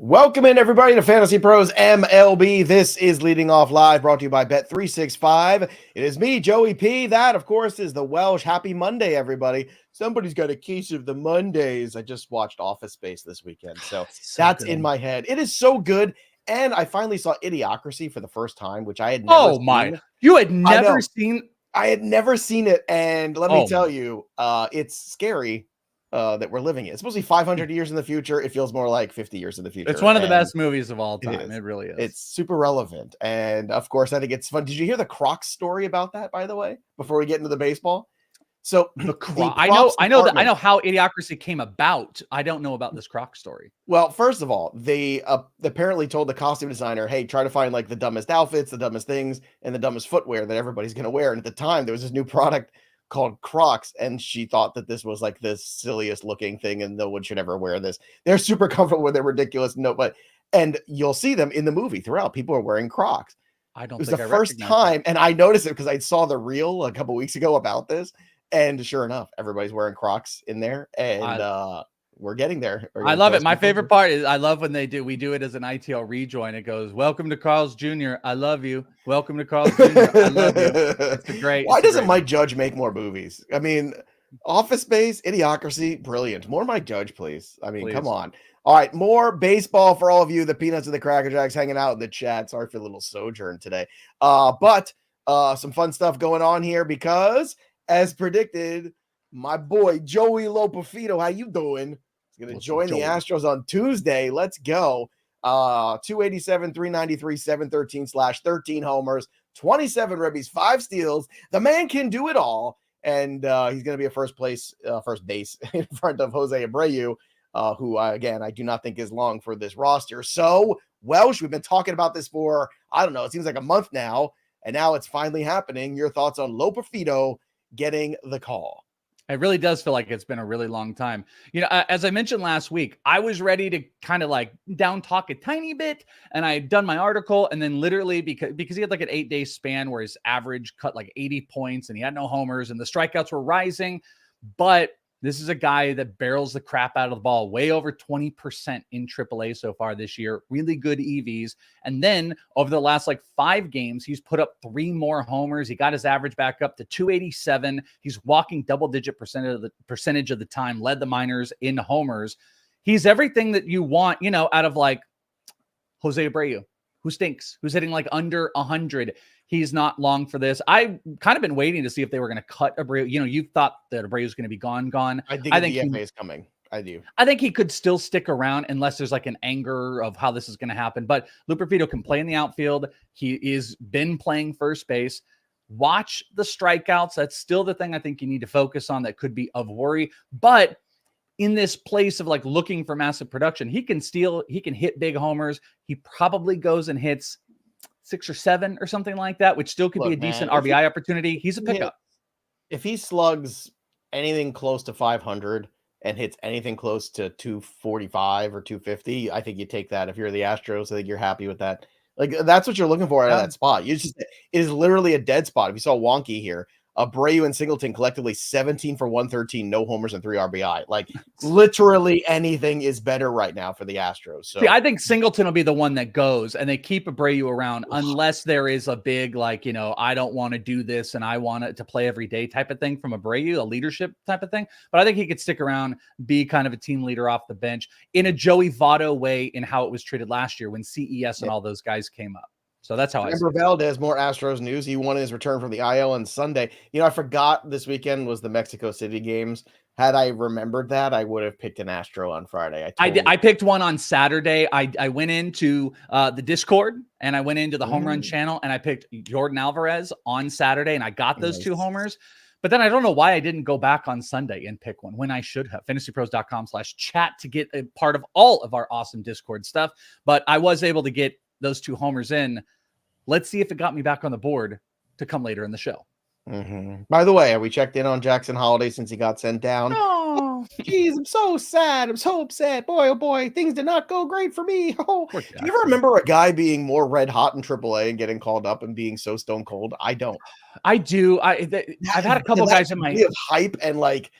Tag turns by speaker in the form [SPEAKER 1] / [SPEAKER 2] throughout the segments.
[SPEAKER 1] Welcome in, everybody, to Fantasy Pros MLB. This is Leading Off Live, brought to you by Bet365. It is me, Joey P. That, of course, is the Welsh. Happy Monday, everybody. Somebody's got a case of the Mondays. I just watched Office Space this weekend, so that's good. In my head. It is so good, and I finally saw Idiocracy for the first time, which I had never seen.
[SPEAKER 2] You had never seen?
[SPEAKER 1] I had never seen it, and let me tell you, it's scary. That we're living in. It's supposed to be 500 years in the future. It feels more like 50 years in the future.
[SPEAKER 2] It's one of the best movies of all time. It really is.
[SPEAKER 1] It's super relevant. And of course, I think it's fun. Did you hear the Crocs story about that, by the way, before we get into the baseball? So
[SPEAKER 2] I know how Idiocracy came about. I don't know about this Crocs story.
[SPEAKER 1] Well, first of all, they apparently told the costume designer, hey, try to find like the dumbest outfits, the dumbest things, and the dumbest footwear that everybody's going to wear. And at the time, there was this new product called Crocs, and she thought that this was like the silliest looking thing and no one should ever wear this. They're super comfortable with, they're ridiculous. And you'll see them in the movie throughout. People are wearing Crocs.
[SPEAKER 2] It
[SPEAKER 1] was the first time, and I noticed it because I saw the reel a couple weeks ago about this, and sure enough, everybody's wearing Crocs in there, and we're getting there.
[SPEAKER 2] I love it. My favorite part is I love when we do it as an ITL rejoin. It goes, welcome to Carl's Jr. I love you. Welcome to Carl's Jr. I love you. It's great.
[SPEAKER 1] Why doesn't Mike Judge make more movies? I mean, Office Space, Idiocracy, brilliant. More Mike Judge, please. I mean, come on. All right, more baseball for all of you, the Peanuts and the Cracker Jacks hanging out in the chat. Sorry for a little sojourn today. But some fun stuff going on here because, as predicted, my boy Joey Lopafito, how you doing? Going to join the Astros on Tuesday. Let's go. 287, 393, 713/13 homers, 27 ribbies, 5 steals. The man can do it all. And he's going to be a first base in front of Jose Abreu, who, again, I do not think is long for this roster. So, Welsh, we've been talking about this for, I don't know, it seems like a month now. And now it's finally happening. Your thoughts on Lopafito getting the call?
[SPEAKER 2] It really does feel like it's been a really long time. You know, as I mentioned last week, I was ready to kind of like down talk a tiny bit, and I had done my article, and then literally because he had like an 8-day span where his average cut like 80 points and he had no homers and the strikeouts were rising. But this is a guy that barrels the crap out of the ball, way over 20% in AAA so far this year. Really good EVs. And then over the last like 5 games, he's put up 3 more homers. He got his average back up to 287. He's walking double-digit percentage of the time, led the minors in homers. He's everything that you want, you know, out of like Jose Abreu, who stinks, who's hitting like under 100. He's not long for this. I've kind of been waiting to see if they were going to cut Abreu. You know, you thought that Abreu was going to be gone.
[SPEAKER 1] I think the DFA is coming. I do.
[SPEAKER 2] I think he could still stick around unless there's like an anger of how this is going to happen. But Lopafito can play in the outfield. He is been playing first base. Watch the strikeouts. That's still the thing I think you need to focus on that could be of worry. But in this place of like looking for massive production, he can hit big homers. He probably goes and hits 6 or 7 or something like that, which still could be a decent RBI opportunity. He's a pickup.
[SPEAKER 1] If he slugs anything close to 500 and hits anything close to 245 or 250, I think you take that. If you're the Astros, I think you're happy with that. Like, that's what you're looking for out of that spot. It is literally a dead spot. If you saw wonky here, Abreu and Singleton collectively 17 for 113, no homers and 3 RBI. Like, literally anything is better right now for the Astros. So
[SPEAKER 2] see, I think Singleton will be the one that goes, and they keep Abreu around unless there is a big, like, you know, I don't want to do this and I want it to play every day type of thing from Abreu, a leadership type of thing. But I think he could stick around, be kind of a team leader off the bench in a Joey Votto way in how it was treated last year when CES and all those guys came up. So that's how
[SPEAKER 1] Remember Valdez, more Astros news. He won his return from the IL on Sunday. You know, I forgot this weekend was the Mexico City games. Had I remembered that, I would have picked an Astro on Friday.
[SPEAKER 2] I picked one on Saturday. I went into the Discord and I went into the home run channel and I picked Jordan Alvarez on Saturday and I got those 2 homers. But then I don't know why I didn't go back on Sunday and pick one when I should have. FantasyPros.com/chat to get a part of all of our awesome Discord stuff. But I was able to get those 2 homers in. Let's see if it got me back on the board to come later in the show.
[SPEAKER 1] By the way, have we checked in on Jackson Holiday since he got sent down?
[SPEAKER 2] Oh,
[SPEAKER 1] geez, I'm so sad. I'm so upset. Boy, oh boy, things did not go great for me. Oh, do you ever remember a guy being more red hot in AAA and getting called up and being so stone cold? I don't.
[SPEAKER 2] I do. I've had a couple guys in my
[SPEAKER 1] hype and like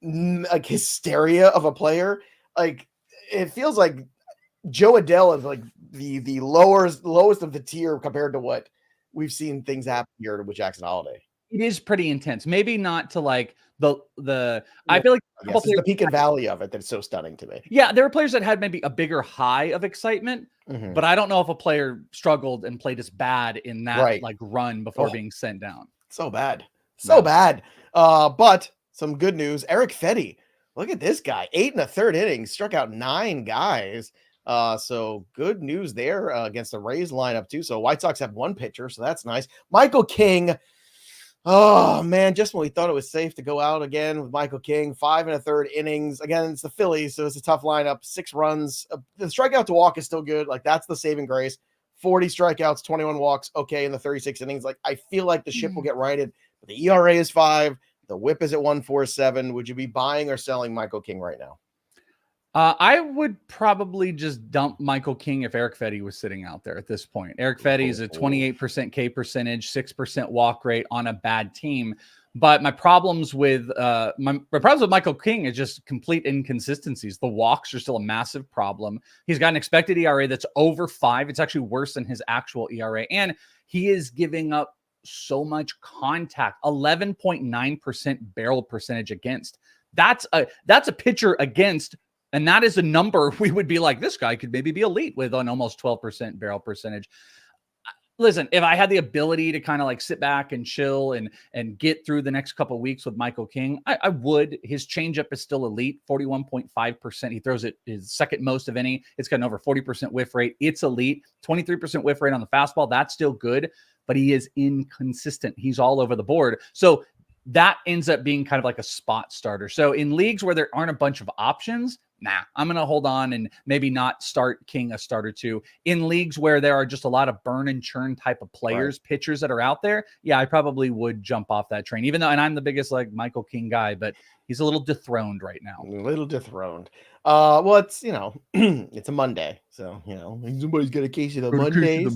[SPEAKER 1] hysteria of a player. Like, it feels like Joe Adele is like the lowest of the tier compared to what we've seen things happen here with Jackson Holiday.
[SPEAKER 2] It is pretty intense. Maybe not to like the. I feel like
[SPEAKER 1] it's the peak and valley of it that's so stunning to me.
[SPEAKER 2] Yeah, there were players that had maybe a bigger high of excitement, but I don't know if a player struggled and played as bad in that like run before being sent down.
[SPEAKER 1] So bad. Bad. But some good news. Eric Fetty. Look at this guy. 8 1/3 innings, struck out 9 guys. So good news there against the Rays lineup too. So White Sox have 1 pitcher, so that's nice. Michael King. Oh man, just when we thought it was safe to go out again with Michael King, 5 1/3 innings. Again, it's the Phillies, so it's a tough lineup. 6 runs. The strikeout to walk is still good. Like that's the saving grace. 40 strikeouts, 21 walks. Okay, in the 36 innings. Like I feel like the ship will get righted. But the ERA is 5. The WHIP is at 1.47. Would you be buying or selling Michael King right now?
[SPEAKER 2] I would probably just dump Michael King if Eric Fetty was sitting out there at this point. Eric Fetty is a 28% K percentage, 6% walk rate on a bad team. But my problems with Michael King is just complete inconsistencies. The walks are still a massive problem. He's got an expected ERA that's over 5. It's actually worse than his actual ERA. And he is giving up so much contact, 11.9% barrel percentage against. That's a pitcher against. And that is a number we would be like, this guy could maybe be elite with an almost 12% barrel percentage. Listen, if I had the ability to kind of like sit back and chill and get through the next couple of weeks with Michael King, I would. His changeup is still elite, 41.5%. He throws it his second most of any. It's got an over 40% whiff rate. It's elite, 23% whiff rate on the fastball. That's still good, but he is inconsistent. He's all over the board. So that ends up being kind of like a spot starter. So in leagues where there aren't a bunch of options, I'm going to hold on and maybe not start King a start or two. In leagues where there are just a lot of burn and churn type of players, pitchers that are out there, I probably would jump off that train, even though, and I'm the biggest like Michael King guy, but he's a little dethroned right now.
[SPEAKER 1] A little dethroned. Well, it's, it's a Monday. So, somebody's got a case of the Mondays.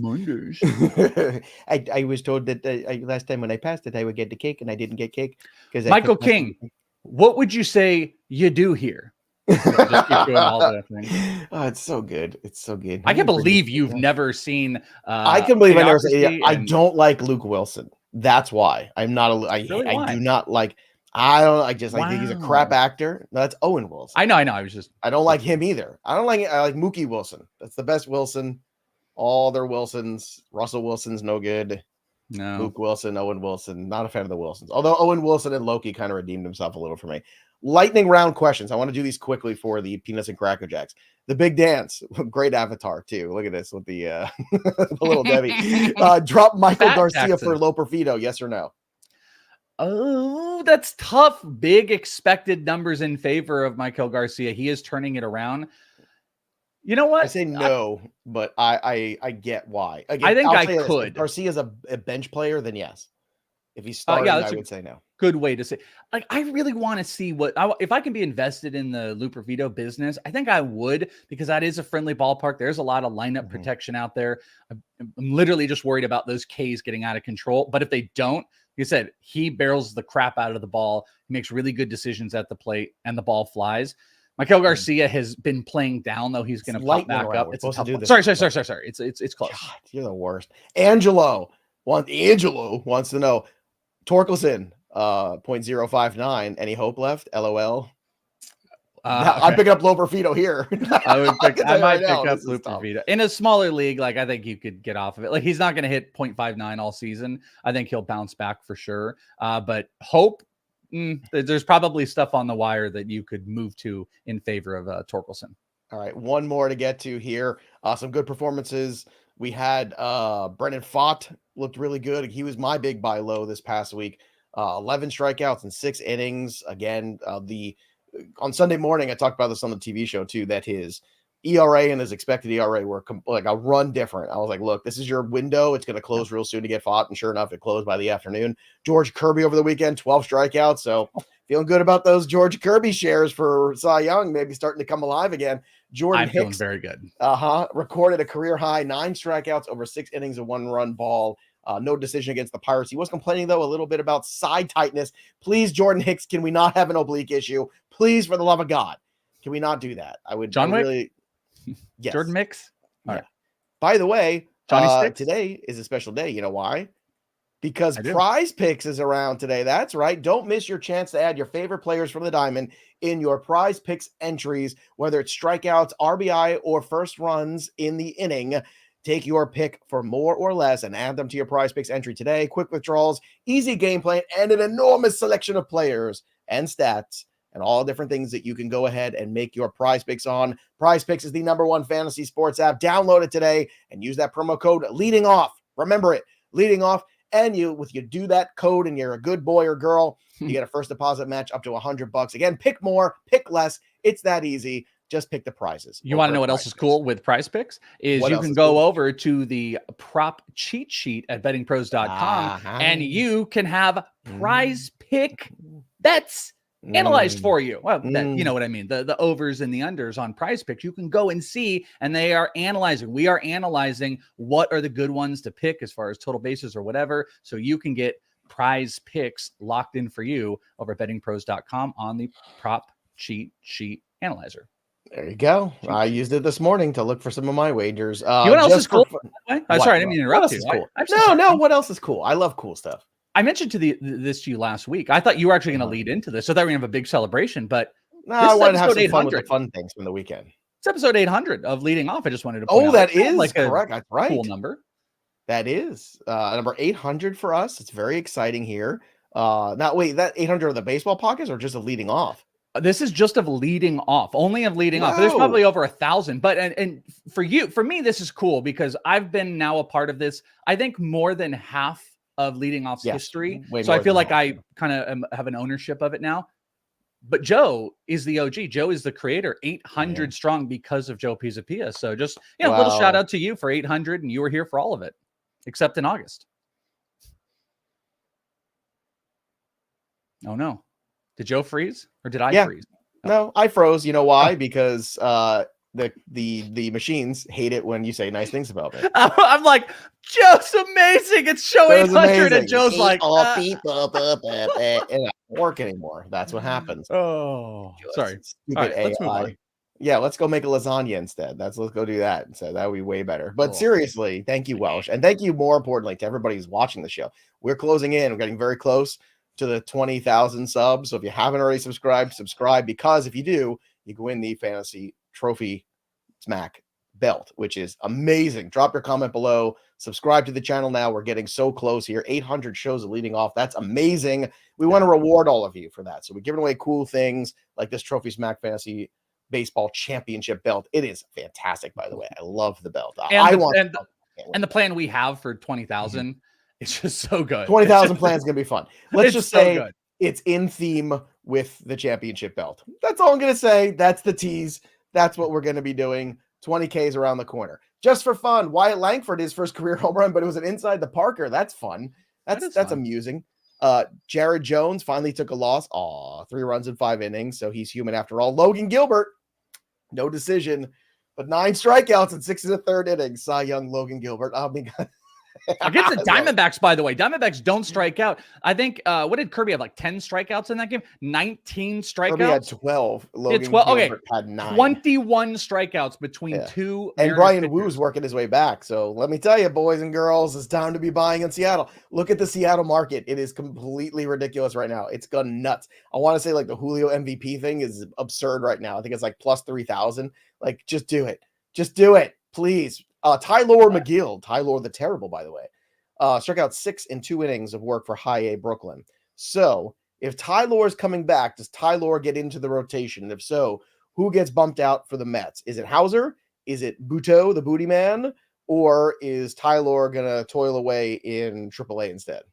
[SPEAKER 1] I was told that last time when I passed it, I would get the cake and I didn't get cake. Because
[SPEAKER 2] Michael King, what would you say you do here? Just keep doing all that thing.
[SPEAKER 1] Oh, it's so good. It's so good.
[SPEAKER 2] I can't believe you've never seen.
[SPEAKER 1] I can believe I never seen. I don't like Luke Wilson. That's why I'm not. I do not like. I don't. I just think he's a crap actor. No, that's Owen Wilson.
[SPEAKER 2] I know. I
[SPEAKER 1] don't like him either. I like Mookie Wilson. That's the best Wilson. All their Wilsons. Russell Wilson's no good.
[SPEAKER 2] No.
[SPEAKER 1] Luke Wilson, Owen Wilson. Not a fan of the Wilsons. Although Owen Wilson and Loki kind of redeemed himself a little for me. Lightning round questions. I want to do these quickly for the Peanuts and Cracker Jacks. The Big Dance, great avatar too. Look at this with the, the little Debbie. Drop Michael Garcia for Loperfido, yes or no?
[SPEAKER 2] Oh, that's tough. Big expected numbers in favor of Michael Garcia. He is turning it around. You know what?
[SPEAKER 1] I say no, but I get why.
[SPEAKER 2] Again, I think I could.
[SPEAKER 1] If Garcia's a bench player, then yes. If he's starting, I would say no.
[SPEAKER 2] Good way to say. Like, I really want to see if I can be invested in the Loperfido business. I think I would, because that is a friendly ballpark. There's a lot of lineup protection out there. I'm literally just worried about those Ks getting out of control. But if they don't, like I said, he barrels the crap out of the ball. He makes really good decisions at the plate, and the ball flies. Michael Garcia has been playing down, though. He's going to pop back up. It's supposed to do this. Sorry. It's close. God,
[SPEAKER 1] you're the worst. Angelo wants to know. Torkelson, 0.059. Any hope left? LOL. I'm picking up Loperfido here.
[SPEAKER 2] I might pick up Loperfido in a smaller league. Like, I think you could get off of it. Like, he's not going to hit 0.59 all season. I think he'll bounce back for sure. But hope, there's probably stuff on the wire that you could move to in favor of Torkelson.
[SPEAKER 1] All right, one more to get to here. Some good performances. We had Brennan Pfaadt looked really good. He was my big buy low this past week. 11 strikeouts in 6 innings. Again, on Sunday morning, I talked about this on the TV show too, that his ERA and his expected ERA were like a run different. I was like, look, this is your window. It's going to close real soon to get Pfaadt. And sure enough, it closed by the afternoon. George Kirby over the weekend, 12 strikeouts. So feeling good about those George Kirby shares for Cy Young, maybe starting to come alive again. Jordan Hicks,
[SPEAKER 2] feeling very good.
[SPEAKER 1] Recorded a career high 9 strikeouts over 6 innings of 1-run ball. No decision against the Pirates. He was complaining, though, a little bit about side tightness. Please, Jordan Hicks, can we not have an oblique issue? Please, for the love of God, can we not do that? I would
[SPEAKER 2] John Wick?
[SPEAKER 1] really. Yes.
[SPEAKER 2] Jordan mix.
[SPEAKER 1] Yeah. Right. By the way,
[SPEAKER 2] Johnny Sticks?
[SPEAKER 1] Today is a special day. You know why? Because
[SPEAKER 2] I do.
[SPEAKER 1] Prize Picks is around today. That's right. Don't miss your chance to add your favorite players from the diamond in your Prize Picks entries, whether it's strikeouts, RBI, or first runs in the inning. Take your pick for more or less and add them to your Prize Picks entry today. Quick withdrawals, easy game plan, and an enormous selection of players and stats and all different things that you can go ahead and make your Prize Picks on. Prize Picks is the #1 fantasy sports app. Download it today and use that promo code leading off. Remember it, leading off. And you do that code and you're a good boy or girl, you get a first deposit match up to $100. Again, pick more, pick less. It's that easy. Just pick the prizes.
[SPEAKER 2] You want to know what else is cool with Prize Picks? Is you can go over to the prop cheat sheet at bettingpros.com and you can have Prize Pick bets analyzed for you. Well, you know what I mean. The overs and the unders on Prize Picks, you can go and see, and they are analyzing. We are analyzing what are the good ones to pick as far as total bases or whatever. So you can get Prize Picks locked in for you over at bettingpros.com on the prop cheat sheet analyzer.
[SPEAKER 1] There you go. I used it this morning to look for some of my wagers.
[SPEAKER 2] You know what else is cool? Sorry, I didn't mean to interrupt you.
[SPEAKER 1] Cool? What else is cool? I love cool stuff.
[SPEAKER 2] I mentioned this to you last week. I thought you were actually going to lead into this. So I thought we were going to have a big celebration, but
[SPEAKER 1] no, I wanted to have some fun with the fun things from the weekend.
[SPEAKER 2] It's episode 800 of Leading Off. I just wanted to point out.
[SPEAKER 1] That is like correct. That's right.
[SPEAKER 2] Cool number.
[SPEAKER 1] That is number 800 for us. It's very exciting here. Now, wait, that 800 of the baseball pockets or just a leading off?
[SPEAKER 2] This is just of leading off, only of leading off. There's probably over 1,000, but and for me, this is cool because I've been now a part of this. I think more than half of leading off's history. So I feel like I kind of have an ownership of it now. But Joe is the OG. Joe is the creator, 800 strong because of Joe Pisapia. So just a little shout out to you for 800, and you were here for all of it, except in August. Oh no. Did Joe freeze or did I freeze?
[SPEAKER 1] No, I froze. You know why? Because the machines hate it when you say nice things about me.
[SPEAKER 2] I'm like, Joe's amazing. It's show 800, and Joe's like,
[SPEAKER 1] people, it doesn't work anymore. That's what happens.
[SPEAKER 2] Oh, sorry.
[SPEAKER 1] Stupid AI. Let's move on. Yeah, let's go make a lasagna instead. Let's go do that instead. That would be way better. But seriously, thank you, Welsh, and thank you more importantly to everybody who's watching the show. We're closing in. We're getting very close to the 20,000 subs. So if you haven't already subscribed, subscribe, because if you do, you go win the fantasy trophy smack belt, which is amazing. Drop your comment below. Subscribe to the channel now. We're getting so close here. 800 shows of leading off. That's amazing. We want to reward all of you for that. So we're giving away cool things like this Trophy Smack Fantasy Baseball Championship belt. It is fantastic, by the way. I love the belt.
[SPEAKER 2] And the plan we have for 20,000 it's just so good.
[SPEAKER 1] 20,000 plan is going to be fun. Let's just say it's in theme with the championship belt. That's all I'm going to say. That's the tease. That's what we're going to be doing. 20K is around the corner. Just for fun, Wyatt Langford, his first career home run, but it was an inside the Parker. That's fun. That's fun. Amusing. Jared Jones finally took a loss. 3 runs in 5 innings, so he's human after all. Logan Gilbert, no decision, but 9 strikeouts in 6 1/3 innings. Cy Young Logan Gilbert. Oh my God.
[SPEAKER 2] Against the Diamondbacks, by the way. Diamondbacks don't strike out. I think, what did Kirby have, like 10 strikeouts in that game? 19 strikeouts?
[SPEAKER 1] Kirby had 12. Logan
[SPEAKER 2] 12. Okay.
[SPEAKER 1] Had 9.
[SPEAKER 2] 21 strikeouts between 2.
[SPEAKER 1] And Brian Woo's working his way back. So let me tell you, boys and girls, it's time to be buying in Seattle. Look at the Seattle market. It is completely ridiculous right now. It's gone nuts. I want to say like the Julio MVP thing is absurd right now. I think it's like plus 3,000. Like, just do it. Just do it, please. Tyler McGill, Tyler the Terrible, by the way, struck out 6 in 2 innings of work for High A Brooklyn. So if Tyler is coming back, does Tyler get into the rotation? And if so, who gets bumped out for the Mets? Is it Hauser? Is it Buto, the booty man? Or is Tyler going to toil away in AAA instead?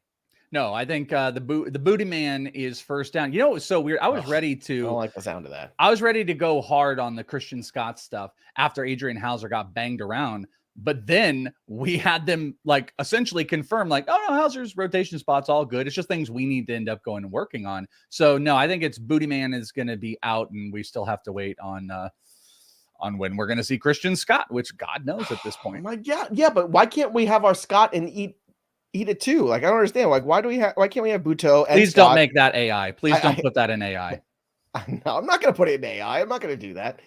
[SPEAKER 2] No, I think the booty man is first down. You know, it was so weird. I was ready to.
[SPEAKER 1] I don't like the sound of that.
[SPEAKER 2] I was ready to go hard on the Christian Scott stuff after Adrian Hauser got banged around. But then we had them like essentially confirm, like, oh no, Hauser's rotation spot's all good. It's just things we need to end up going and working on. So no, I think it's Booty Man is going to be out, and we still have to wait on when we're going to see Christian Scott, which God knows at this point.
[SPEAKER 1] Oh my God, yeah, but why can't we have our Scott and eat it too? Like, I don't understand. Like, why can't we have Buto? And
[SPEAKER 2] Please
[SPEAKER 1] Scott?
[SPEAKER 2] Don't make that AI. Please don't put that in AI.
[SPEAKER 1] No, I'm not going to put it in AI. I'm not going to do that.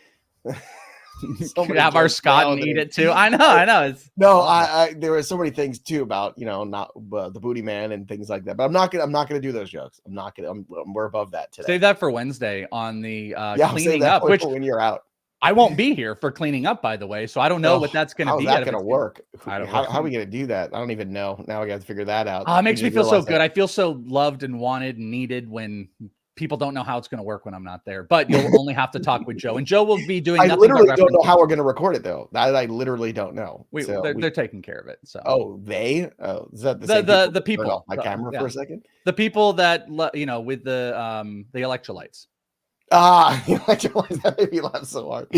[SPEAKER 2] Have our Scott and eat it too. I know. It's
[SPEAKER 1] there were so many things too about not the booty man and things like that. But I'm not gonna do those jokes. We're above that today.
[SPEAKER 2] Save that for Wednesday on the cleaning
[SPEAKER 1] up.
[SPEAKER 2] Which
[SPEAKER 1] when you're out,
[SPEAKER 2] I won't be here for cleaning up, by the way. So I don't know what that's gonna be.
[SPEAKER 1] How's that gonna work? How are we gonna do that? I don't even know. Now we got to figure that out.
[SPEAKER 2] It makes me feel so good. I feel so loved and wanted and needed when people don't know how it's going to work when I'm not there, but you'll only have to talk with Joe, and Joe will be doing.
[SPEAKER 1] I literally don't know how we're going to record it though. I literally don't know.
[SPEAKER 2] They're taking care of it. So
[SPEAKER 1] is that
[SPEAKER 2] the people?
[SPEAKER 1] Off my camera for a second.
[SPEAKER 2] The people that with the electrolytes.
[SPEAKER 1] That made me laugh so hard.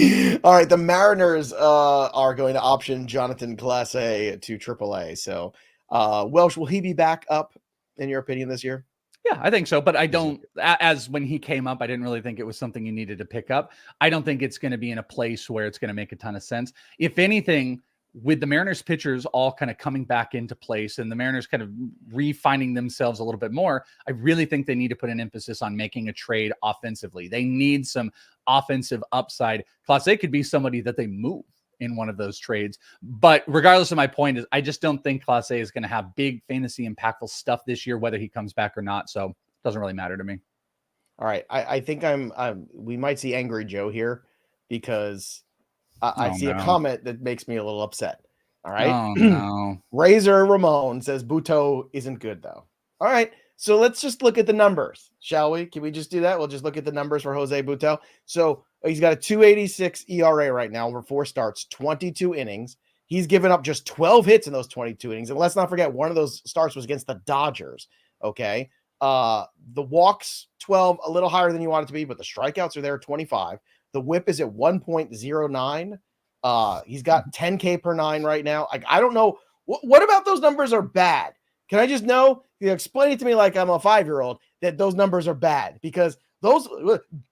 [SPEAKER 1] All right, the Mariners are going to option Jonathan Class A to AAA. So, Welsh, will he be back up in your opinion this year?
[SPEAKER 2] Yeah, I think so. But I don't, as when he came up, I didn't really think it was something you needed to pick up. I don't think it's going to be in a place where it's going to make a ton of sense. If anything, with the Mariners pitchers all kind of coming back into place and the Mariners kind of refining themselves a little bit more, I really think they need to put an emphasis on making a trade offensively. They need some offensive upside. Class A could be somebody that they move in one of those trades. But regardless of my point is, I just don't think Class A is going to have big fantasy impactful stuff this year, whether he comes back or not. So it doesn't really matter to me.
[SPEAKER 1] All right. I think we might see Angry Joe here because I see a comment that makes me a little upset. All right.
[SPEAKER 2] Oh, no.
[SPEAKER 1] Razor Ramon says Buto isn't good though. All right. So let's just look at the numbers, shall we? Can we just do that? We'll just look at the numbers for Jose Buto. So he's got a 2.86 ERA right now over 4 starts, 22 innings. He's given up just 12 hits in those 22 innings. And let's not forget, one of those starts was against the Dodgers. Okay. The walks, 12, a little higher than you want it to be, but the strikeouts are there, 25. The whip is at 1.09. He's got 10K per 9 right now. I don't know. What about those numbers are bad? Can I just know? Explain it to me like I'm a 5-year-old that those numbers are bad, because those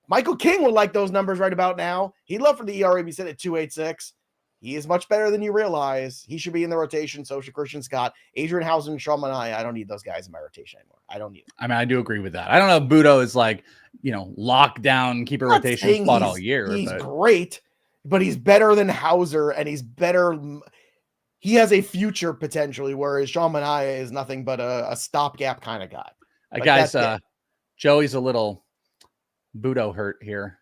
[SPEAKER 1] Michael King would like those numbers right about now. He'd love for the ERA to be set at 2.86. He is much better than you realize. He should be in the rotation. So should Christian Scott, Adrian Housen, Sean Manaea. I don't need those guys in my rotation anymore. I don't need them.
[SPEAKER 2] I mean, I do agree with that. I don't know if Buto is like, locked down, keep a rotation spot all year.
[SPEAKER 1] He's great, but he's better than Hauser, and he's better. He has a future potentially, whereas Sean Manaea is nothing but a stopgap kind of guy.
[SPEAKER 2] Guys, Joey's a little Buto hurt here.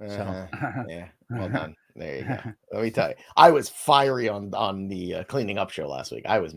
[SPEAKER 2] So.
[SPEAKER 1] Yeah, well done. There you go. Let me tell you, I was fiery on the cleaning up show last week. I was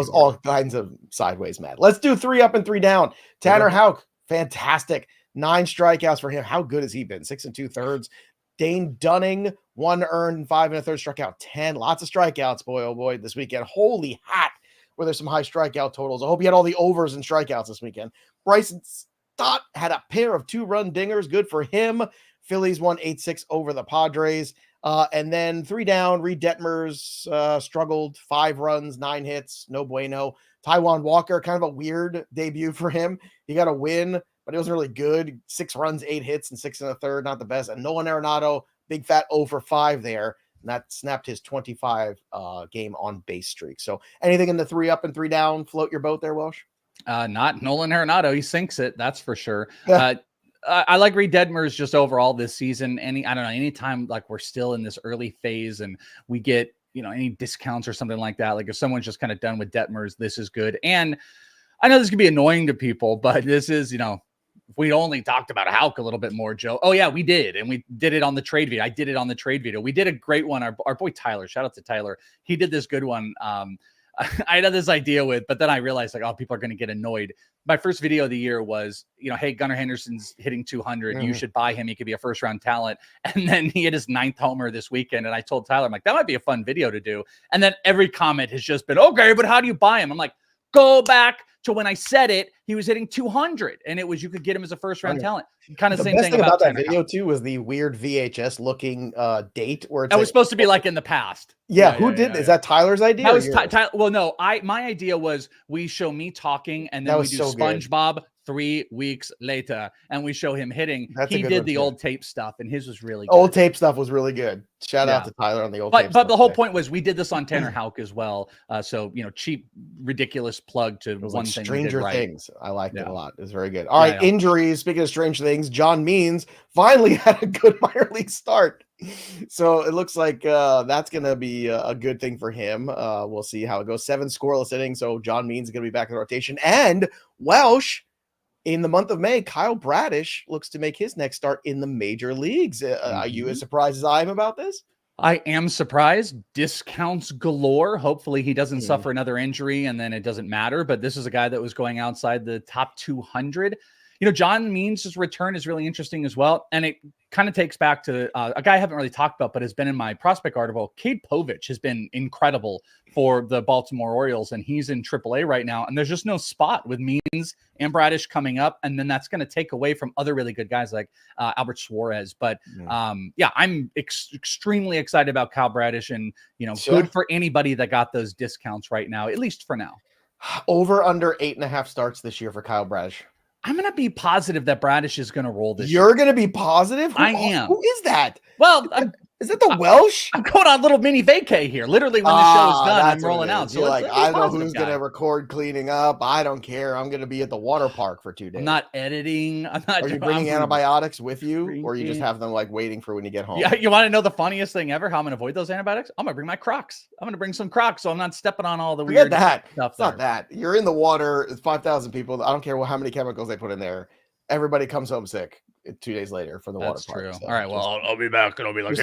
[SPEAKER 1] all kinds of sideways mad. Let's do 3 up and 3 down. Tanner Houck, fantastic. 9 strikeouts for him. How good has he been? 6 2/3. Dane Dunning, 1 earned, 5 1/3, struck out 10. Lots of strikeouts, boy, oh boy, this weekend. Holy hat, where there's some high strikeout totals. I hope you had all the overs and strikeouts this weekend. Bryson Stott had a pair of 2-run dingers. Good for him. Phillies won 8-6 over the Padres. And then 3 down, Reed Detmers struggled, 5 runs, 9 hits, no bueno. Taijuan Walker, kind of a weird debut for him. He got a win, but it wasn't really good. 6 runs, 8 hits, and 6 1/3, not the best. And Nolan Arenado, big fat 0 for 5 there. And that snapped his 25 game on base streak. So anything in the 3 up and 3 down float your boat there, Welsh?
[SPEAKER 2] Not Nolan Arenado. He sinks it, that's for sure. I like Reed Detmers just overall this season. I don't know, anytime like we're still in this early phase and we get, any discounts or something like that, like if someone's just kind of done with Detmers, this is good. And I know this can be annoying to people, but this is, if we only talked about Houck a little bit more, Joe. Oh yeah, we did. And we did it on the trade video. I did it on the trade video. We did a great one. Our boy Tyler, shout out to Tyler. He did this good one. I had this idea but then I realized people are going to get annoyed. My first video of the year was, hey, Gunnar Henderson's hitting 200. You should buy him. He could be a 1st-round talent. And then he hit his 9th homer this weekend. And I told Tyler, I'm like, that might be a fun video to do. And then every comment has just been, okay, but how do you buy him? I'm like, go back to when I said it, he was hitting 200 and it was, you could get him as a 1st-round talent. Kind of same thing
[SPEAKER 1] about that video too was the weird VHS looking date where
[SPEAKER 2] that was supposed to be like in the past.
[SPEAKER 1] Yeah, who did? Is that Tyler's idea?
[SPEAKER 2] That was Tyler. Well, no, my idea was we show me talking and then we do SpongeBob 3 weeks later and we show him hitting. He did the old tape stuff and his was really good.
[SPEAKER 1] Old tape stuff was really good. Shout out to Tyler on the old tape.
[SPEAKER 2] But the whole point was we did this on Tanner Houck as well. So cheap, ridiculous plug to one thing.
[SPEAKER 1] Stranger Things. I liked it a lot. It was very good. All right, injuries. Speaking of strange things, John Means finally had a good minor league start. So it looks like that's going to be a good thing for him. We'll see how it goes. 7 scoreless innings. So John Means is going to be back in the rotation. And Welsh, in the month of May, Kyle Bradish looks to make his next start in the major leagues. Are you as surprised as I am about this?
[SPEAKER 2] I am surprised. Discounts galore. Hopefully he doesn't suffer another injury and then it doesn't matter. But this is a guy that was going outside the top 200. You know, John Means' return is really interesting as well. And it kind of takes back to a guy I haven't really talked about, but has been in my prospect article. Cade Povich has been incredible for the Baltimore Orioles, and he's in AAA right now. And there's just no spot with Means and Bradish coming up. And then that's going to take away from other really good guys like Albert Suarez. But yeah, I'm extremely excited about Kyle Bradish, and, you know, good for anybody that got those discounts right now, at least for now.
[SPEAKER 1] Over under 8.5 starts this year for Kyle Bradish.
[SPEAKER 2] I'm going to be positive that Bradish is going to roll this
[SPEAKER 1] year. You're going to be positive?
[SPEAKER 2] I am.
[SPEAKER 1] Who is that?
[SPEAKER 2] Well,
[SPEAKER 1] is that the Welsh?
[SPEAKER 2] I'm going on a little mini vacay here. Literally, when the show is done, I'm rolling out.
[SPEAKER 1] So you're like, I don't know who's going to record cleaning up. I don't care. I'm going to be at the water park for 2 days.
[SPEAKER 2] I'm not editing. I'm not.
[SPEAKER 1] Are you bringing antibiotics with you, or you just have them like waiting for when you get home?
[SPEAKER 2] Yeah, you want to know the funniest thing ever? How I'm going to avoid those antibiotics? I'm going to bring my Crocs. I'm going to bring some Crocs, so I'm not stepping on all the weird stuff.
[SPEAKER 1] It's not that. You're in the water. It's 5,000 people. I don't care how many chemicals they put in there. Everybody comes home sick 2 days later from the water park.
[SPEAKER 2] True. So all right. Well, I'll be back, and I'll be like,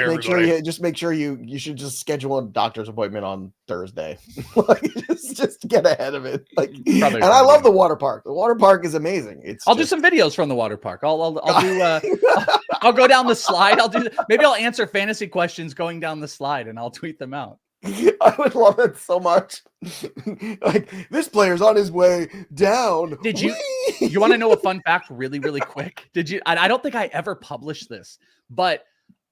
[SPEAKER 1] just make sure you should just schedule a doctor's appointment on Thursday. Like, just get ahead of it. Like, and I love the water park. The water park is amazing. I'll
[SPEAKER 2] do some videos from the water park. I'll do. I'll go down the slide. Maybe I'll answer fantasy questions going down the slide, and I'll tweet them out.
[SPEAKER 1] I would love it so much. Like, this player's on his way down.
[SPEAKER 2] Did you want to know a fun fact really, really quick? Did you? I don't think I ever published this, but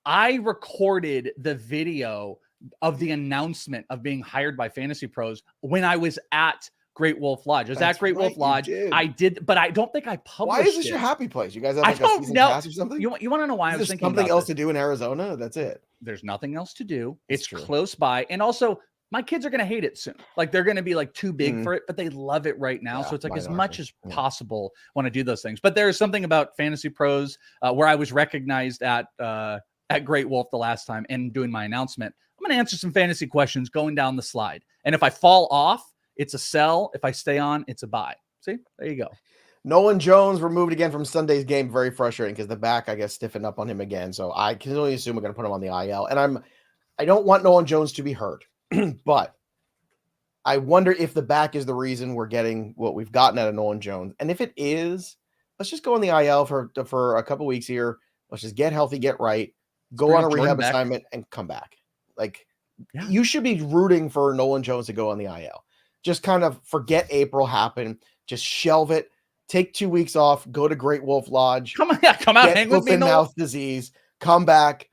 [SPEAKER 2] I recorded the video of the announcement of being hired by FantasyPros when I was at Great Wolf Lodge. I was at Great Wolf Lodge. I did, but I don't think I published.
[SPEAKER 1] Why is this your happy place? You guys have like
[SPEAKER 2] a season
[SPEAKER 1] pass or something?
[SPEAKER 2] You want to know why I was thinking
[SPEAKER 1] something else to do in Arizona? That's it.
[SPEAKER 2] There's nothing else to do. It's close by. And also, my kids are going to hate it soon. Like, they're going to be like too big for it, but they love it right now. So it's like as much as possible want to do those things. But there's something about FantasyPros where I was recognized at Great Wolf the last time and doing my announcement. I'm going to answer some fantasy questions going down the slide. And if I fall off, it's a sell. If I stay on, it's a buy. See, there you go.
[SPEAKER 1] Nolan Jones removed again from Sunday's game. Very frustrating because the back, I guess, stiffened up on him again. So I can only assume we're going to put him on the IL. And I don't want Nolan Jones to be hurt, but I wonder if the back is the reason we're getting what we've gotten out of Nolan Jones. And if it is, let's just go on the IL for a couple weeks here. Let's just get healthy, get right, go on a rehab assignment, and come back. Like, you should be rooting for Nolan Jones to go on the IL. Just kind of forget April happened. Just shelve it. Take 2 weeks off. Go to Great Wolf Lodge.
[SPEAKER 2] Come out, hang with me.
[SPEAKER 1] Mouth disease. Come back.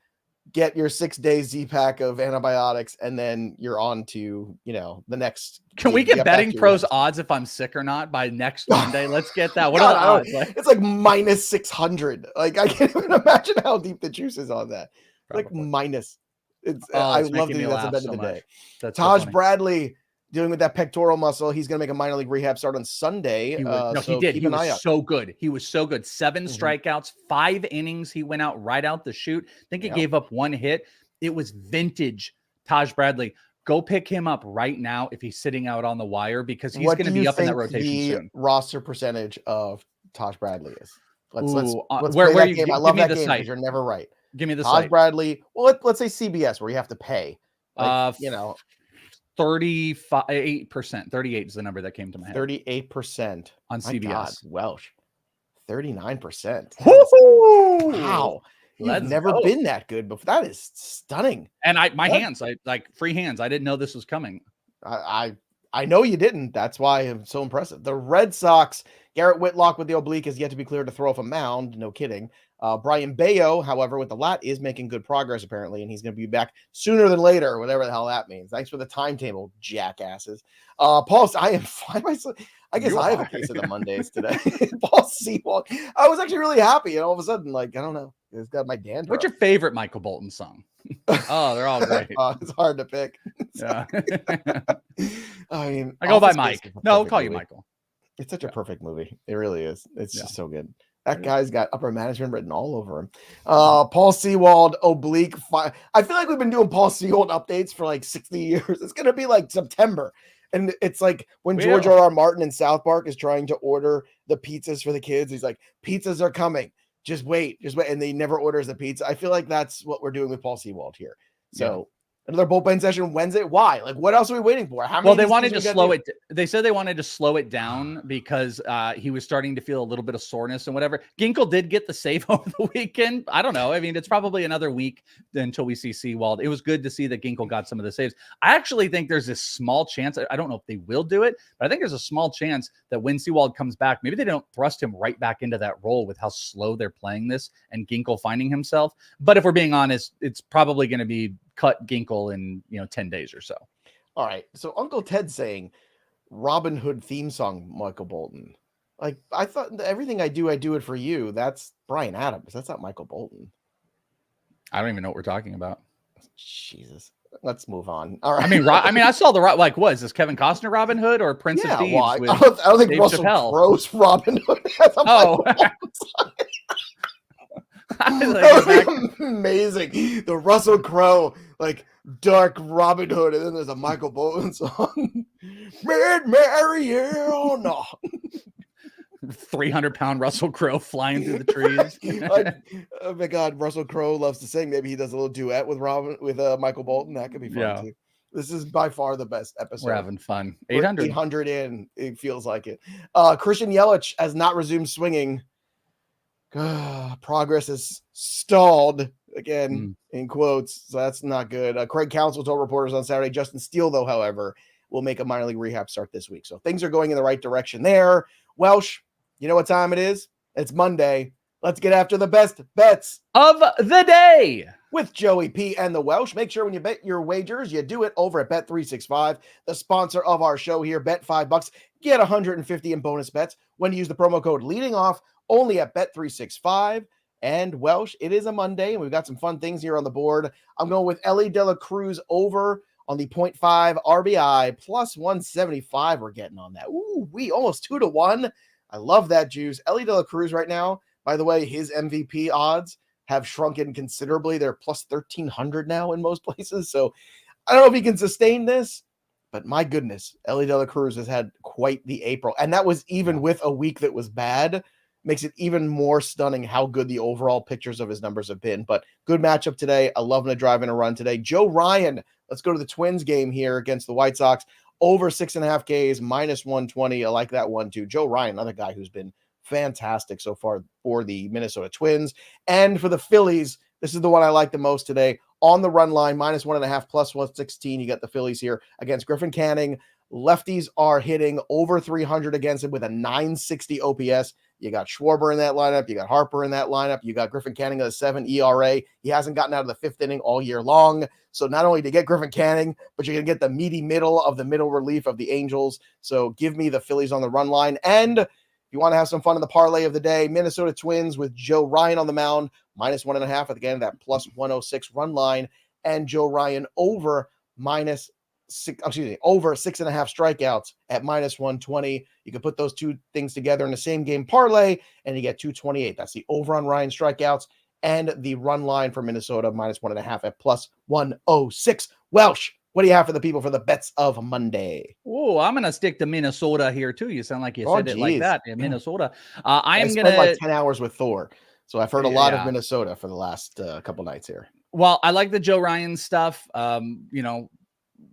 [SPEAKER 1] Get your 6-day Z-pack of antibiotics, and then you're on to the next.
[SPEAKER 2] Can we get betting pros odds if I'm sick or not by next Monday? Let's get that. What are the odds?
[SPEAKER 1] It's like minus 600. Like, I can't even imagine how deep the juice is on that. Like minus. I love to do that at the end of the day. Taj Bradley. Dealing with that pectoral muscle. He's going to make a minor league rehab start on Sunday.
[SPEAKER 2] He did. He was so good. He was so good. 7 strikeouts, 5 innings. He went out right out the chute. I think he gave up 1 hit. It was vintage Taj Bradley. Go pick him up right now if he's sitting out on the wire, because he's going to be up in that rotation soon.
[SPEAKER 1] Roster percentage of Taj Bradley is. Let's
[SPEAKER 2] where
[SPEAKER 1] play that
[SPEAKER 2] you
[SPEAKER 1] game. I love that game because you're never right.
[SPEAKER 2] Give me the
[SPEAKER 1] Taj Bradley. Well, let's say CBS where you have to pay.
[SPEAKER 2] 38%. 38 is the number that came to my head.
[SPEAKER 1] 38%
[SPEAKER 2] on CBS.
[SPEAKER 1] God, Welsh. 39%.
[SPEAKER 2] Wow.
[SPEAKER 1] You've never been that good before. That is stunning.
[SPEAKER 2] And my hands, I like free hands. I didn't know this was coming.
[SPEAKER 1] I know you didn't. That's why I'm so impressive. The Red Sox, Garrett Whitlock with the oblique is yet to be cleared to throw off a mound. No kidding. Brian Bayo, however, with the lat is making good progress apparently, and he's going to be back sooner than later, whatever the hell that means. Thanks for the timetable, jackasses. Paul, I am fine myself. I guess I have a case of the Mondays today. Paul Sewald. I was actually really happy, and all of a sudden, like, I don't know, it's got my dandruff.
[SPEAKER 2] What's your favorite Michael Bolton song? Oh, they're all great.
[SPEAKER 1] It's hard to pick.
[SPEAKER 2] Yeah.
[SPEAKER 1] I mean,
[SPEAKER 2] I go by Mike. No, I'll call you Michael.
[SPEAKER 1] It's such a perfect movie. It really is. It's just so good. That guy's got upper management written all over him. Paul Sewald, oblique. I feel like we've been doing Paul Sewald updates for like 60 years. It's going to be like September. And it's like when George R.R. Martin in South Park is trying to order the pizzas for the kids. He's like, pizzas are coming. Just wait. And he never orders the pizza. I feel like that's what we're doing with Paul Sewald here. So another bullpen session Wednesday. Why? Like, what else are we waiting for? How many?
[SPEAKER 2] Well, they wanted to slow it. They said they wanted to slow it down because he was starting to feel a little bit of soreness and whatever. Ginkle did get the save over the weekend. I don't know. I mean, it's probably another week until we see Sewald. It was good to see that Ginkle got some of the saves. I actually think there's this small chance. I don't know if they will do it, but I think there's a small chance that when Sewald comes back, maybe they don't thrust him right back into that role with how slow they're playing this and Ginkle finding himself. But if we're being honest, it's probably going to be cut Ginkle in 10 days or so.
[SPEAKER 1] All right. So Uncle Ted saying Robin Hood theme song, Michael Bolton. Like, I thought everything I do it for you. That's Bryan Adams. That's not Michael Bolton.
[SPEAKER 2] I don't even know what we're talking about.
[SPEAKER 1] Jesus. Let's move on. All right.
[SPEAKER 2] I mean, I saw what is this Kevin Costner Robin Hood or Prince of Thieves?
[SPEAKER 1] Well, I don't think
[SPEAKER 2] Dave
[SPEAKER 1] Russell
[SPEAKER 2] Chappelle.
[SPEAKER 1] Crowe's Robin Hood. That would be amazing. The Russell Crowe, like, dark Robin Hood, and then there's a Michael Bolton song. Red Mariana.
[SPEAKER 2] 300-pound Russell Crowe flying through the trees.
[SPEAKER 1] Oh my God, Russell Crowe loves to sing. Maybe he does a little duet with Michael Bolton. That could be fun too. This is by far the best episode.
[SPEAKER 2] We're having fun. 800
[SPEAKER 1] in. It feels like it. Christian Yelich has not resumed swinging. Progress is stalled again in quotes, so that's not good. Craig Counsell told reporters on Saturday. Justin Steele, though, however, will make a minor league rehab start this week, so things are going in the right direction there. Welsh, you know what time it is? It's Monday. Let's get after the best bets
[SPEAKER 2] of the day
[SPEAKER 1] with Joey P and the Welsh. Make sure when you bet your wagers, you do it over at Bet365, the sponsor of our show here. Bet $5, get 150 in bonus bets when you use the promo code leading off. Only at Bet365. And Welsh, it is a Monday, and we've got some fun things here on the board. I'm going with Ellie De La Cruz over on the 0.5 RBI, plus 175 we're getting on that. Ooh, we almost 2-1. I love that juice. Ellie De La Cruz right now, by the way, his MVP odds have shrunken considerably. They're plus 1,300 now in most places. So I don't know if he can sustain this, but my goodness, Ellie De La Cruz has had quite the April. And that was even with a week that was bad. Makes it even more stunning how good the overall pictures of his numbers have been. But good matchup today. I love him to drive in a run today. Joe Ryan, let's go to the Twins game here against the White Sox. Over 6.5 Ks, minus 120. I like that one too. Joe Ryan, another guy who's been fantastic so far for the Minnesota Twins. And for the Phillies, this is the one I like the most today. On the run line, minus 1.5, plus 116. You got the Phillies here against Griffin Canning. Lefties are hitting over 300 against him with a 960 OPS. You got Schwarber in that lineup. You got Harper in that lineup. You got Griffin Canning at a 7 ERA. He hasn't gotten out of the fifth inning all year long. So not only to get Griffin Canning, but you're going to get the meaty middle of the middle relief of the Angels. So give me the Phillies on the run line. And if you want to have some fun in the parlay of the day, Minnesota Twins with Joe Ryan on the mound, minus 1.5 at the end of that plus 106 run line. And Joe Ryan over over 6.5 strikeouts at minus 120. You can put those two things together in the same game parlay, and you get 228. That's the over on Ryan strikeouts and the run line for Minnesota minus 1.5 at plus 106. Welsh, what do you have for the people for the bets of Monday?
[SPEAKER 2] Oh, I'm going to stick to Minnesota here too. You sound like you said it like that. Yeah, Minnesota. I am going to
[SPEAKER 1] like 10 hours with Thor. So I've heard a lot of Minnesota for the last couple nights here.
[SPEAKER 2] Well, I like the Joe Ryan stuff.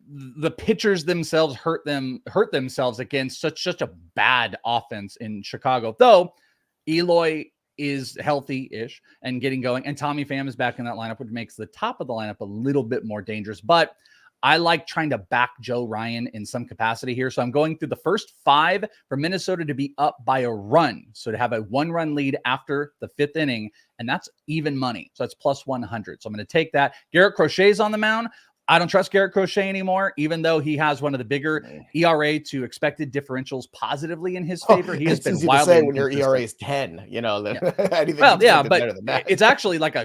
[SPEAKER 2] The pitchers themselves hurt themselves against such a bad offense in Chicago. Though Eloy is healthy-ish and getting going, and Tommy Pham is back in that lineup, which makes the top of the lineup a little bit more dangerous. But I like trying to back Joe Ryan in some capacity here. So I'm going through the first 5 for Minnesota to be up by a run. So to have a 1-run lead after the 5th inning, and that's even money. So that's plus 100. So I'm going to take that. Garrett Crochet's on the mound. I don't trust Garrett Crochet anymore, even though he has one of the bigger ERA to expected differentials positively in his favor. He has been wildly
[SPEAKER 1] when your ERA is 10,
[SPEAKER 2] but
[SPEAKER 1] better than that.
[SPEAKER 2] It's actually like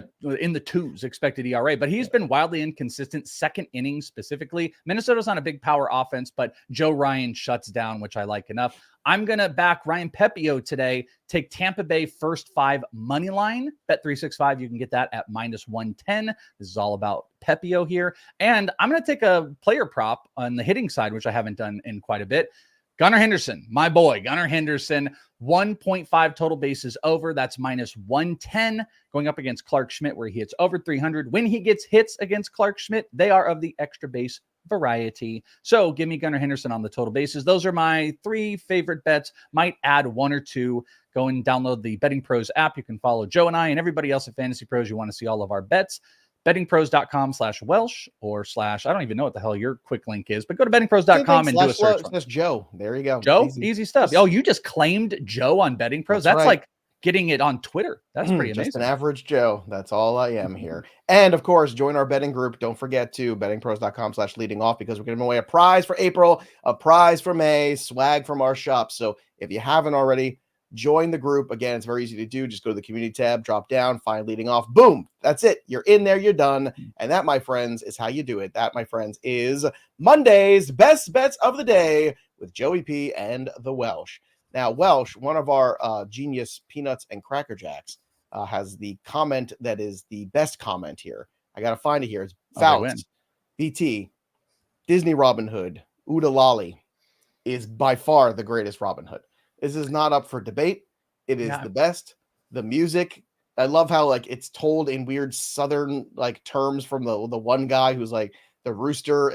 [SPEAKER 2] in the 2s expected ERA, but he's been wildly inconsistent, second inning specifically. Minnesota's on a big power offense, but Joe Ryan shuts down, which I like enough. I'm going to back Ryan Pepio today. Take Tampa Bay first 5 money line. Bet365, you can get that at -110. This is all about Pepio here. And I'm going to take a player prop on the hitting side, which I haven't done in quite a bit. Gunnar Henderson, my boy, Gunnar Henderson, 1.5 total bases over. That's -110 going up against Clark Schmidt, where he hits over 300. When he gets hits against Clark Schmidt, they are of the extra base variety. So give me Gunnar Henderson on the total bases. Those are my 3 favorite bets. Might add 1 or 2. Go and download the Betting Pros app. You can follow Joe and I and everybody else at Fantasy Pros. You want to see all of our bets. bettingpros.com/Welsh or / I don't even know what the hell your quick link is, but go to bettingpros.com and do a search.
[SPEAKER 1] That's Joe. There you go.
[SPEAKER 2] Joe, easy stuff. Oh, you just claimed Joe on Betting Pros. That's right. Like getting it on Twitter. That's pretty amazing.
[SPEAKER 1] Just an average Joe. That's all I am here. And of course, join our betting group. Don't forget to bettingpros.com/leading off, because we're giving away a prize for April, a prize for May, swag from our shop. So if you haven't already, join the group. Again, it's very easy to do. Just go to the community tab, drop down, find leading off. Boom. That's it. You're in there. You're done. And that, my friends, is how you do it. That, my friends, is Monday's best bets of the day with Joey P and the Welsh. Now, Welsh, one of our genius peanuts and Cracker Jacks, has the comment that is the best comment here. I got to find it here. It's Faust, BT, Disney Robin Hood, Uda Lolly is by far the greatest Robin Hood. This is not up for debate. It is the best. The music, I love how like it's told in weird Southern like terms from the one guy who's like the rooster.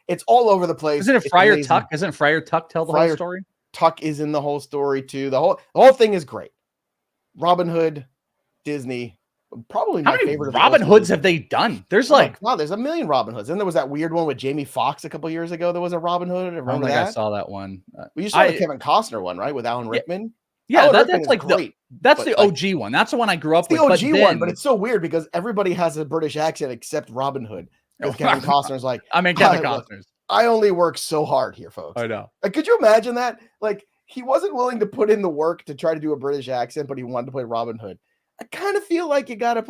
[SPEAKER 1] It's all over the place.
[SPEAKER 2] Isn't it Friar Tuck? Isn't Friar Tuck tell the whole story?
[SPEAKER 1] Tuck is in the whole story too. The whole thing is great. Robin Hood, Disney, probably my favorite.
[SPEAKER 2] Robin Hoods have they done? There's
[SPEAKER 1] there's a million Robin Hoods. And there was that weird one with Jamie Foxx a couple years ago. There was a Robin Hood. Remember that?
[SPEAKER 2] I saw that one.
[SPEAKER 1] You saw the Kevin Costner one, right? With Alan Rickman.
[SPEAKER 2] Yeah, that's like great. That's the OG one. That's the one I grew up with.
[SPEAKER 1] The OG one, but it's so weird because everybody has a British accent except Robin Hood. Because Kevin Costner's like,
[SPEAKER 2] Kevin Costner's.
[SPEAKER 1] I only work so hard here, folks.
[SPEAKER 2] I know.
[SPEAKER 1] Like, could you imagine that? Like, he wasn't willing to put in the work to try to do a British accent, but he wanted to play Robin Hood. I kind of feel like you got to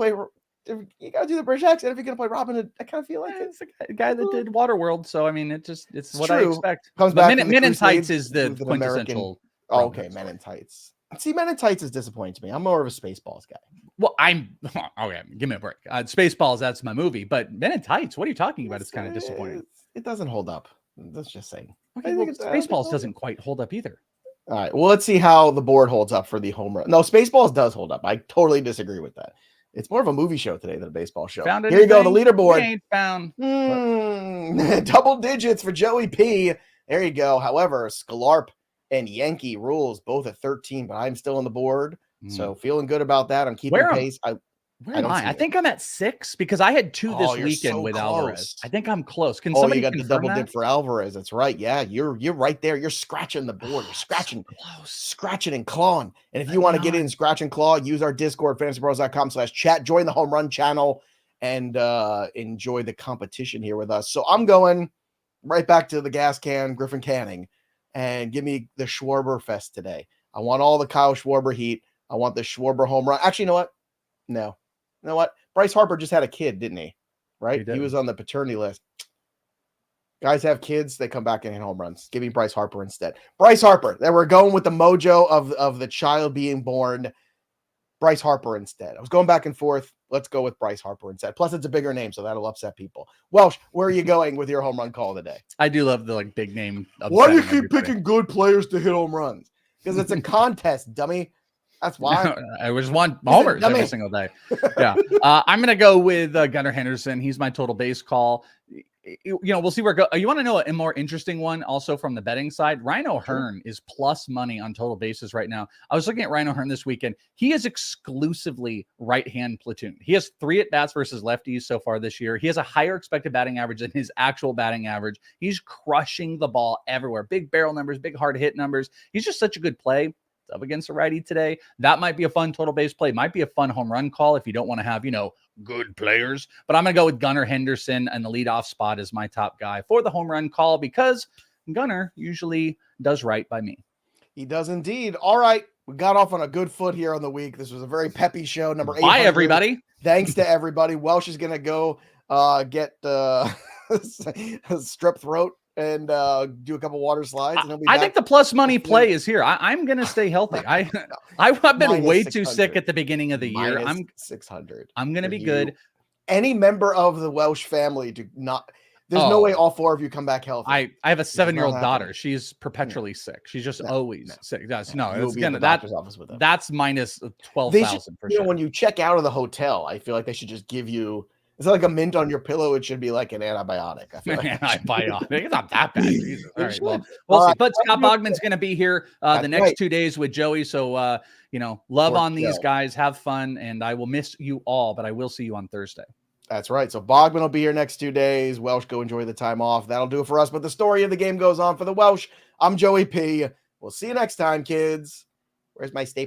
[SPEAKER 1] do the British accent if you're going to play Robin Hood. I kind of feel like
[SPEAKER 2] it's the guy that did Waterworld. So, I mean, it's what
[SPEAKER 1] true.
[SPEAKER 2] I expect.
[SPEAKER 1] Comes back
[SPEAKER 2] Men in Tights is the quintessential.
[SPEAKER 1] Okay, Men in Tights. See, Men in Tights is disappointing to me. I'm more of a Spaceballs guy.
[SPEAKER 2] Well, okay. Give me a break. Spaceballs, that's my movie. But Men in Tights, what are you talking about? It's kind of disappointing.
[SPEAKER 1] It doesn't hold up. That's just saying.
[SPEAKER 2] Okay, well, Spaceballs doesn't quite hold up either.
[SPEAKER 1] All right. Well, let's see how the board holds up for the home run. No, Spaceballs does hold up. I totally disagree with that. It's more of a movie show today than a baseball show. Here you go, the leaderboard.
[SPEAKER 2] Ain't found.
[SPEAKER 1] Double digits for Joey P. There you go. However, Sklarp and Yankee rules both at 13, but I'm still on the board. So feeling good about that. I'm keeping pace.
[SPEAKER 2] Where am I? I think I'm at 6 because I had 2 this weekend with Alvarez. I think I'm close. Can somebody
[SPEAKER 1] you got the double dip for Alvarez? That's right. Yeah, you're right there. You're scratching the board. You're scratching and clawing. And if you want to get in scratch and claw, use our Discord, fantasypros.com/chat. Join the home run channel and enjoy the competition here with us. So I'm going right back to the gas can, Griffin Canning, and give me the Schwarber Fest today. I want all the Kyle Schwarber heat. I want the Schwarber home run. Actually, you know what? No. You know what? Bryce Harper just had a kid, didn't he? Right? He was on the paternity list. Guys have kids, they come back and hit home runs. Give me Bryce Harper instead. Bryce Harper. Then we're going with the mojo of the child being born. Bryce Harper instead. I was going back and forth. Let's go with Bryce Harper instead. Plus, it's a bigger name, so that'll upset people. Welsh, where are you going with your home run call today?
[SPEAKER 2] I do love the big name.
[SPEAKER 1] Why do you keep picking good players to hit home runs? Because it's a contest, dummy. That's why.
[SPEAKER 2] I just want homers every single day. Yeah. I'm going to go with Gunnar Henderson. He's my total base call. We'll see where it goes. You want to know a more interesting one also from the betting side? Ryan O'Hearn is plus money on total bases right now. I was looking at Ryan O'Hearn this weekend. He is exclusively right-hand platoon. He has 3 at-bats versus lefties so far this year. He has a higher expected batting average than his actual batting average. He's crushing the ball everywhere. Big barrel numbers, big hard hit numbers. He's just such a good play. Up against a righty today. That might be a fun total base play. Might be a fun home run call if you don't want to have, good players. But I'm going to go with Gunnar Henderson, and the leadoff spot is my top guy for the home run call because Gunnar usually does right by me.
[SPEAKER 1] He does indeed. All right. We got off on a good foot here on the week. This was a very peppy show. Number 8.
[SPEAKER 2] Bye, everybody.
[SPEAKER 1] Thanks to everybody. Welsh is going to go get strep throat and do a couple water slides. And
[SPEAKER 2] I think the plus money play is here. I'm going to stay healthy. I've been way too sick at the beginning of the year. I'm
[SPEAKER 1] 600.
[SPEAKER 2] I'm going to be good.
[SPEAKER 1] Any member of the Welsh family do not. There's no way all 4 of you come back healthy.
[SPEAKER 2] I have a 7-year-old daughter. She's perpetually sick. She's just always sick. It's gonna
[SPEAKER 1] doctor's office with them.
[SPEAKER 2] That's minus 12,000 for sure.
[SPEAKER 1] When you check out of the hotel, I feel like they should just give you. It's like a mint on your pillow. It should be like an antibiotic. I feel like
[SPEAKER 2] antibiotic. It's not that bad. Jesus. All right, well, we'll see. But Scott Bogman's going to be here the next 2 days with Joey. So love on these guys. Have fun, and I will miss you all. But I will see you on Thursday.
[SPEAKER 1] That's right. So Bogman will be here next 2 days. Welsh, go enjoy the time off. That'll do it for us. But the story of the game goes on for the Welsh. I'm Joey P. We'll see you next time, kids. Where's my stapler?